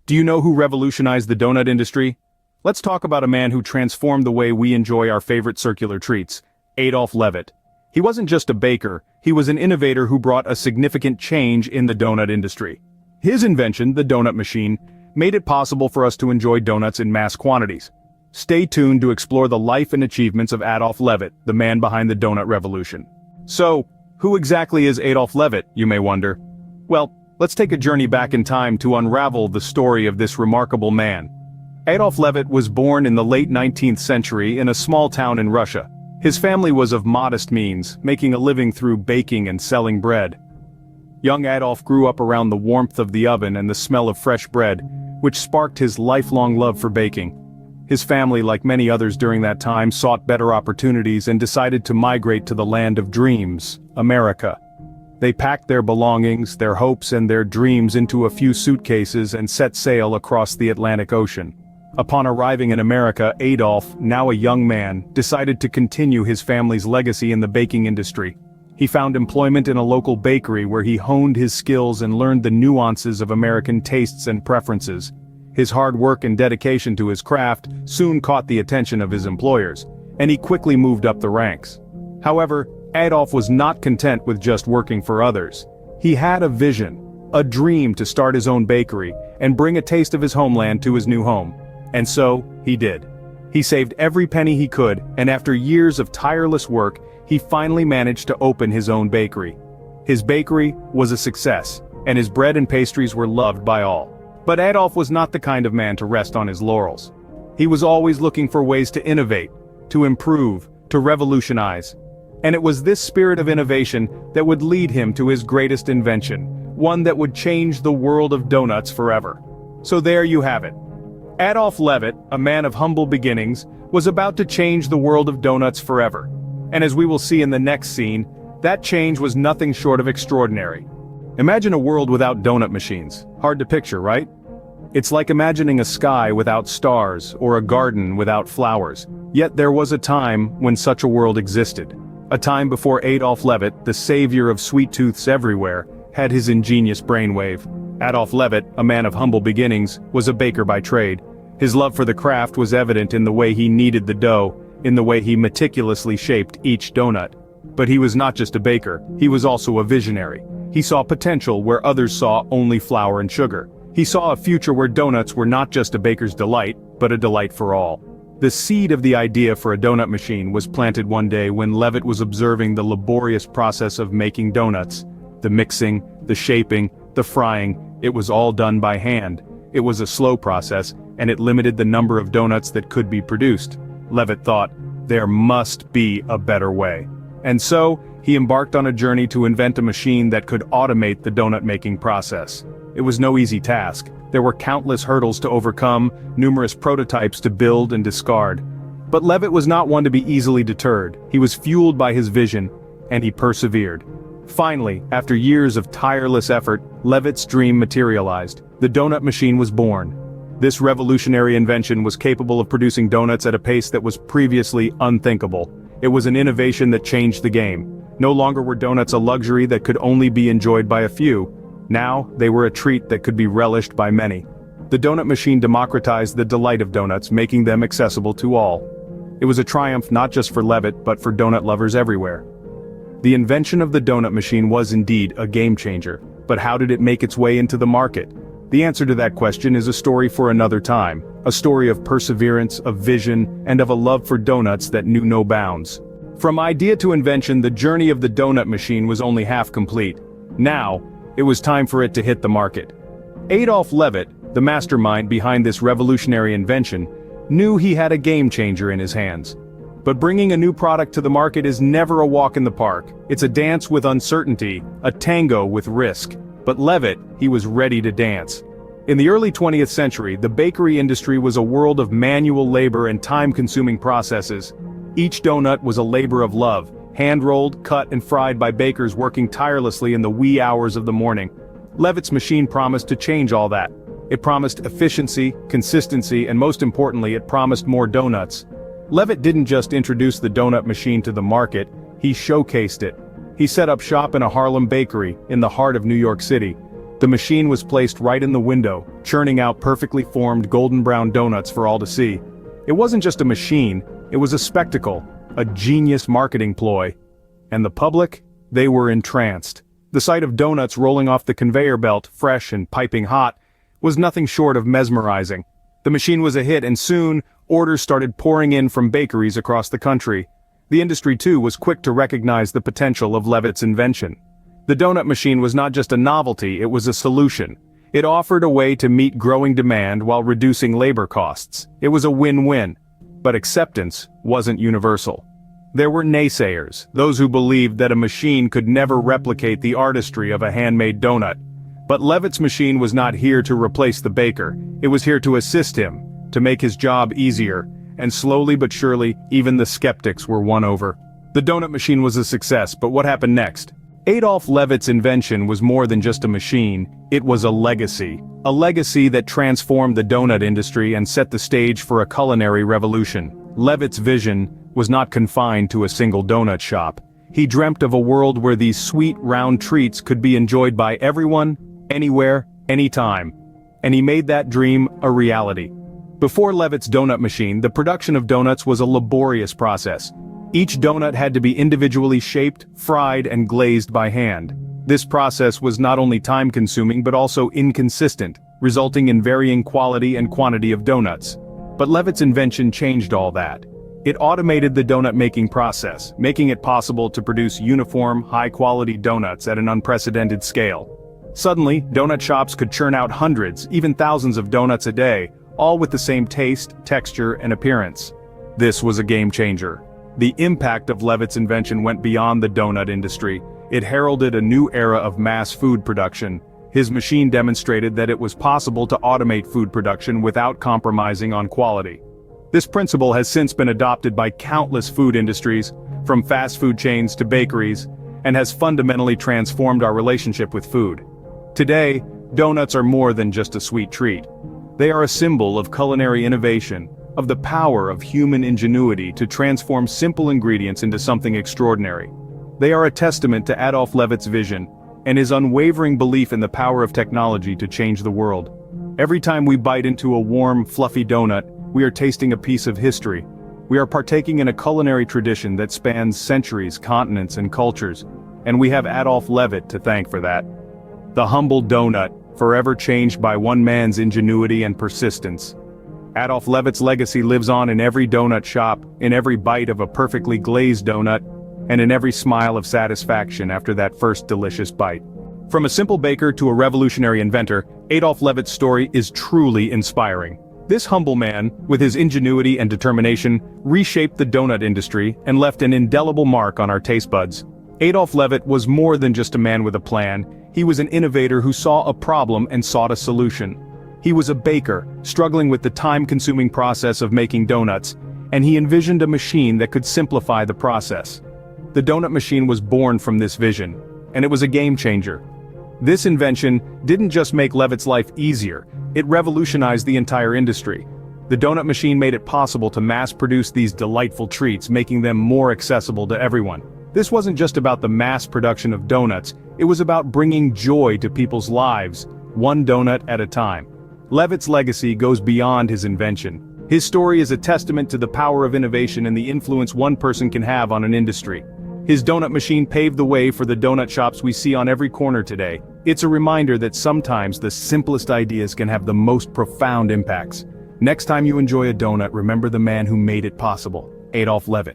Do you know who revolutionized the donut industry? Let's talk about a man who transformed the way we enjoy our favorite circular treats, Adolph Levitt. He wasn't just a baker, he was an innovator who brought a significant change in the donut industry. His invention, the donut machine, made it possible for us to enjoy donuts in mass quantities. Stay tuned to explore the life and achievements of Adolph Levitt, the man behind the donut revolution. So, who exactly is Adolph Levitt, you may wonder? Well, let's take a journey back in time to unravel the story of this remarkable man. Adolph Levitt was born in the late 19th century in a small town in Russia. His family was of modest means, making a living through baking and selling bread. Young Adolph grew up around the warmth of the oven and the smell of fresh bread, which sparked his lifelong love for baking. His family, like many others during that time, sought better opportunities and decided to migrate to the land of dreams, America. They packed their belongings, their hopes and their dreams into a few suitcases and set sail across the Atlantic Ocean. Upon arriving in America, Adolph, now a young man, decided to continue his family's legacy in the baking industry. He found employment in a local bakery where he honed his skills and learned the nuances of American tastes and preferences. His hard work and dedication to his craft soon caught the attention of his employers, and he quickly moved up the ranks. However, Adolph was not content with just working for others. He had a vision, a dream to start his own bakery and bring a taste of his homeland to his new home. And so, he did. He saved every penny he could, and after years of tireless work, he finally managed to open his own bakery. His bakery was a success, and his bread and pastries were loved by all. But Adolph was not the kind of man to rest on his laurels. He was always looking for ways to innovate, to improve, to revolutionize. And it was this spirit of innovation that would lead him to his greatest invention, one that would change the world of donuts forever. So there you have it. Adolph Levitt, a man of humble beginnings, was about to change the world of donuts forever. And as we will see in the next scene, that change was nothing short of extraordinary. Imagine a world without donut machines. Hard to picture, right? It's like imagining a sky without stars or a garden without flowers. Yet there was a time when such a world existed. A time before Adolph Levitt, the savior of sweet tooths everywhere, had his ingenious brainwave. Adolph Levitt, a man of humble beginnings, was a baker by trade. His love for the craft was evident in the way he kneaded the dough, in the way he meticulously shaped each donut. But he was not just a baker, he was also a visionary. He saw potential where others saw only flour and sugar. He saw a future where donuts were not just a baker's delight, but a delight for all. The seed of the idea for a donut machine was planted one day when Levitt was observing the laborious process of making donuts. The mixing, the shaping, the frying, it was all done by hand. It was a slow process, and it limited the number of donuts that could be produced. Levitt thought, there must be a better way. And so, he embarked on a journey to invent a machine that could automate the donut-making process. It was no easy task. There were countless hurdles to overcome, numerous prototypes to build and discard. But Levitt was not one to be easily deterred. He was fueled by his vision, and he persevered. Finally, after years of tireless effort, Levitt's dream materialized. The donut machine was born. This revolutionary invention was capable of producing donuts at a pace that was previously unthinkable. It was an innovation that changed the game. No longer were donuts a luxury that could only be enjoyed by a few. Now, they were a treat that could be relished by many. The donut machine democratized the delight of donuts, making them accessible to all. It was a triumph not just for Levitt, but for donut lovers everywhere. The invention of the donut machine was indeed a game changer, but how did it make its way into the market? The answer to that question is a story for another time, a story of perseverance, of vision, and of a love for donuts that knew no bounds. From idea to invention, the journey of the donut machine was only half complete. Now, it was time for it to hit the market. Adolph Levitt, the mastermind behind this revolutionary invention, knew he had a game changer in his hands. But bringing a new product to the market is never a walk in the park. It's a dance with uncertainty, a tango with risk. But Levitt, he was ready to dance. In the early 20th century, the bakery industry was a world of manual labor and time-consuming processes. Each donut was a labor of love, hand-rolled, cut and fried by bakers working tirelessly in the wee hours of the morning. Levitt's machine promised to change all that. It promised efficiency, consistency, and most importantly, it promised more donuts. Levitt didn't just introduce the donut machine to the market, he showcased it. He set up shop in a Harlem bakery, in the heart of New York City. The machine was placed right in the window, churning out perfectly formed golden brown donuts for all to see. It wasn't just a machine, it was a spectacle, a genius marketing ploy. And the public? They were entranced. The sight of donuts rolling off the conveyor belt, fresh and piping hot, was nothing short of mesmerizing. The machine was a hit, and soon, orders started pouring in from bakeries across the country. The industry too was quick to recognize the potential of Levitt's invention. The donut machine was not just a novelty, it was a solution. It offered a way to meet growing demand while reducing labor costs. It was a win-win. But acceptance wasn't universal. There were naysayers, those who believed that a machine could never replicate the artistry of a handmade donut. But Levitt's machine was not here to replace the baker, it was here to assist him, to make his job easier, and slowly but surely, even the skeptics were won over. The donut machine was a success, but what happened next? Adolph Levitt's invention was more than just a machine, it was a legacy. A legacy that transformed the donut industry and set the stage for a culinary revolution. Levitt's vision was not confined to a single donut shop. He dreamt of a world where these sweet, round treats could be enjoyed by everyone, anywhere, anytime. And he made that dream a reality. Before Levitt's donut machine, the production of donuts was a laborious process. Each donut had to be individually shaped, fried, and glazed by hand. This process was not only time-consuming but also inconsistent, resulting in varying quality and quantity of donuts. But Levitt's invention changed all that. It automated the donut-making process, making it possible to produce uniform, high-quality donuts at an unprecedented scale. Suddenly, donut shops could churn out hundreds, even thousands of donuts a day, all with the same taste, texture, and appearance. This was a game-changer. The impact of Levitt's invention went beyond the donut industry. It heralded a new era of mass food production. His machine demonstrated that it was possible to automate food production without compromising on quality. This principle has since been adopted by countless food industries, from fast food chains to bakeries, and has fundamentally transformed our relationship with food. Today, donuts are more than just a sweet treat. They are a symbol of culinary innovation, of the power of human ingenuity to transform simple ingredients into something extraordinary. They are a testament to Adolph Levitt's vision, and his unwavering belief in the power of technology to change the world. Every time we bite into a warm, fluffy donut, we are tasting a piece of history. We are partaking in a culinary tradition that spans centuries, continents, and cultures, and we have Adolph Levitt to thank for that. The humble donut, forever changed by one man's ingenuity and persistence. Adolph Levitt's legacy lives on in every donut shop, in every bite of a perfectly glazed donut, and in every smile of satisfaction after that first delicious bite. From a simple baker to a revolutionary inventor, Adolph Levitt's story is truly inspiring. This humble man, with his ingenuity and determination, reshaped the donut industry and left an indelible mark on our taste buds. Adolph Levitt was more than just a man with a plan, he was an innovator who saw a problem and sought a solution. He was a baker, struggling with the time-consuming process of making donuts, and he envisioned a machine that could simplify the process. The donut machine was born from this vision, and it was a game-changer. This invention didn't just make Levitt's life easier, it revolutionized the entire industry. The donut machine made it possible to mass-produce these delightful treats, making them more accessible to everyone. This wasn't just about the mass production of donuts, it was about bringing joy to people's lives, one donut at a time. Levitt's legacy goes beyond his invention. His story is a testament to the power of innovation and the influence one person can have on an industry. His donut machine paved the way for the donut shops we see on every corner today. It's a reminder that sometimes the simplest ideas can have the most profound impacts. Next time you enjoy a donut, remember the man who made it possible, Adolph Levitt.